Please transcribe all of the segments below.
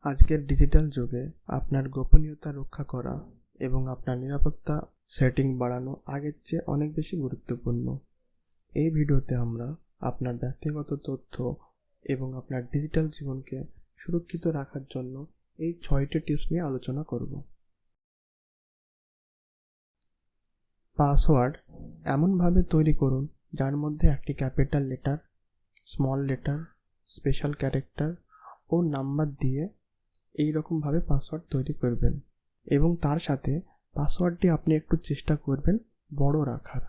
আজকের ডিজিটাল যুগে আপনার গোপনীয়তা রক্ষা করা এবং আপনার নিরাপত্তা সেটিং বাড়ানো আগের চেয়ে অনেক বেশি গুরুত্বপূর্ণ। এই ভিডিওতে আমরা আপনার ব্যক্তিগত তথ্য এবং আপনার ডিজিটাল জীবনকে সুরক্ষিত রাখার জন্য এই 6টি টিপস নিয়ে আলোচনা করব। পাসওয়ার্ড এমনভাবে তৈরি করুন যার মধ্যে একটি capital letter, small letter, special character ও নাম্বার দিয়ে এই রকমভাবে পাসওয়ার্ড তৈরি করবেন এবং তার সাথে পাসওয়ার্ডটি আপনি একটু চেষ্টা করবেন বড় রাখার।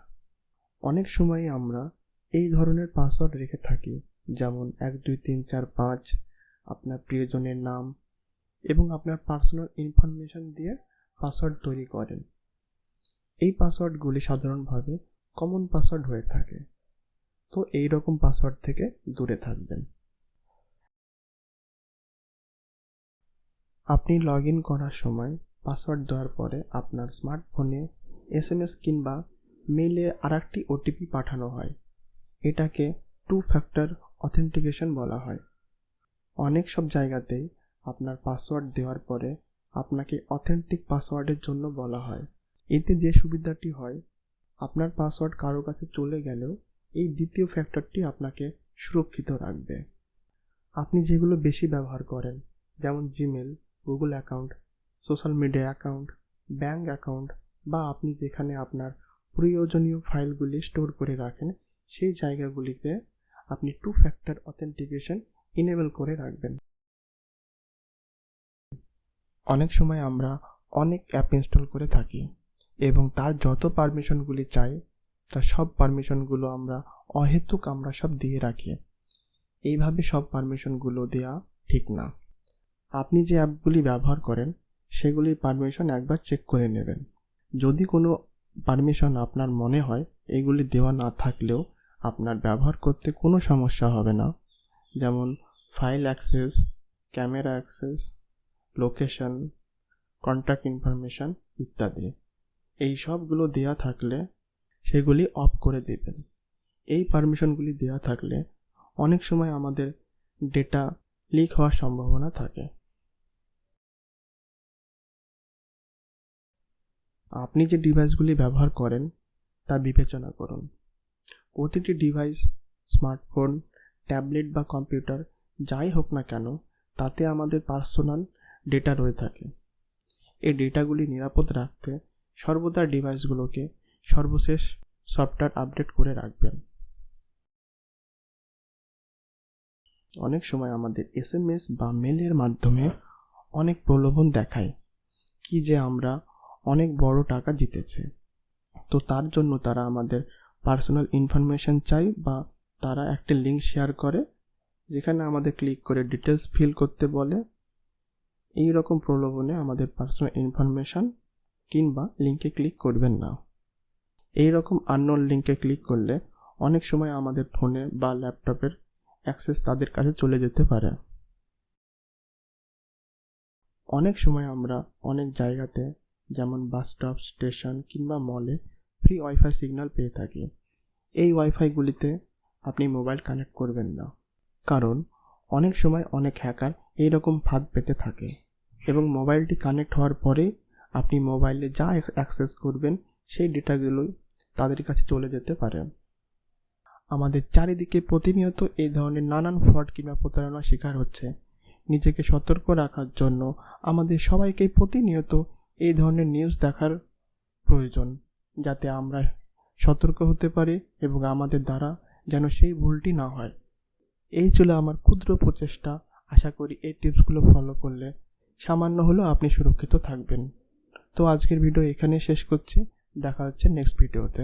অনেক সময় আমরা এই ধরনের পাসওয়ার্ড রেখে থাকি, যেমন 1 2 3 4 5, আপনার প্রিয়জনের নাম এবং আপনার পার্সোনাল ইনফরমেশন দিয়ে পাসওয়ার্ড তৈরি করেন। এই পাসওয়ার্ডগুলি সাধারণভাবে কমন পাসওয়ার্ড হয়ে থাকে, তো এই রকম পাসওয়ার্ড থেকে দূরে থাকবেন। আপনি লগ ইন করার সময় পাসওয়ার্ড দেওয়ার পরে আপনার স্মার্টফোনে SMS কিংবা মেইলে আরেকটি OTP পাঠানো হয়। এটাকে 2 ফ্যাক্টর অথেন্টিকেশন বলা হয়। অনেক সব জায়গাতেই আপনার পাসওয়ার্ড দেওয়ার পরে আপনাকে অথেন্টিক পাসওয়ার্ডের জন্য বলা হয়। এতে যে সুবিধাটি হয়, আপনার পাসওয়ার্ড কারো কাছে চলে গেলেও এই দ্বিতীয় ফ্যাক্টরটি আপনাকে সুরক্ষিত রাখবে। আপনি যেগুলো বেশি ব্যবহার করেন, যেমন Gmail, Google account, social media account, bank account বা আপনি যেখানে আপনার প্রয়োজনীয় ফাইলগুলি স্টোর করে রাখেন, সেই জায়গাগুলিতে আপনি 2 ফ্যাক্টর অথেন্টিকেশন ইনেবল করে রাখবেন। অনেক সময় আমরা অনেক অ্যাপ ইনস্টল করে থাকি এবং তার যত পারমিশনগুলি চাই তার সব পারমিশনগুলো আমরা অহেতুক সব দিয়ে রাখি। এইভাবে সব পারমিশনগুলো দেওয়া ঠিক না। আপনি যে অ্যাপগুলি ব্যবহার করেন সেগুলির পারমিশন একবার চেক করে নেবেন। যদি কোনো পারমিশন আপনার মনে হয় এগুলি দেওয়া না থাকলেও আপনার ব্যবহার করতে কোনো সমস্যা হবে না, যেমন file access, camera access, location, contact information ইত্যাদি, এই সবগুলো দেওয়া থাকলে সেগুলি অফ করে দেবেন। এই পারমিশনগুলি দেওয়া থাকলে অনেক সময় আমাদের ডেটা লিক হওয়ার সম্ভাবনা থাকে। আপনি যে ডিভাইসগুলি ব্যবহার করেন তা বিবেচনা করুন। প্রতিটি ডিভাইস, স্মার্টফোন, ট্যাবলেট বা কম্পিউটার যাই হোক না কেন, তাতে আমাদের পার্সোনাল ডেটা রয়ে থাকে। এই ডেটাগুলি নিরাপদ রাখতে সর্বদা ডিভাইসগুলোকে সর্বশেষ সফটওয়্যার আপডেট করে রাখবেন। অনেক সময় আমাদের SMS বা মেলের মাধ্যমে অনেক প্রলোভন দেখায় কি যে আমরা অনেক বড় টাকা জিতেছে, তো তার জন্য তারা আমাদের পার্সোনাল ইনফরমেশন চাই বা তারা একটা লিঙ্ক শেয়ার করে যেখানে আমাদের ক্লিক করে ডিটেলস ফিল করতে বলে। এই রকম প্রলোভনে আমাদের পার্সোনাল ইনফরমেশন কিংবা লিঙ্কে ক্লিক করবেন না। এই রকম আননোন লিঙ্কে ক্লিক করলে অনেক সময় আমাদের ফোনে বা ল্যাপটপের অ্যাক্সেস তাদের কাছে চলে যেতে পারে। অনেক সময় আমরা অনেক জায়গাতে, যেমন বাস স্টপ, স্টেশন কিংবা মলে ফ্রি ওয়াইফাই সিগন্যাল পেয়ে থাকি। এই ওয়াইফাইগুলিতে আপনি মোবাইল কানেক্ট করবেন না, কারণ অনেক সময় অনেক হ্যাকার এইরকম ফাঁদ পেতে থাকে এবং মোবাইলটি কানেক্ট হওয়ার পরেই আপনি মোবাইলে যা অ্যাক্সেস করবেন সেই ডেটাগুলোই তাদের কাছে চলে যেতে পারে। আমাদের চারিদিকে প্রতিনিয়ত এই ধরনের নানান ফ্রড কিংবা প্রতারণার শিকার হচ্ছে। নিজেকে সতর্ক রাখার জন্য আমাদের সবাইকে প্রতিনিয়ত এই ধরনের নিউজ দেখার প্রয়োজন, যাতে আমরা সতর্ক হতে পারি এবং আমাদের দ্বারা যেন সেই ভুলটি না হয়। এই ছিল আমার ক্ষুদ্র প্রচেষ্টা। আশা করি এই টিপসগুলো ফলো করলে সামান্য হলেও আপনি সুরক্ষিত থাকবেন। তো আজকের ভিডিও এখানে শেষ করছি। দেখা হচ্ছে নেক্সট ভিডিওতে।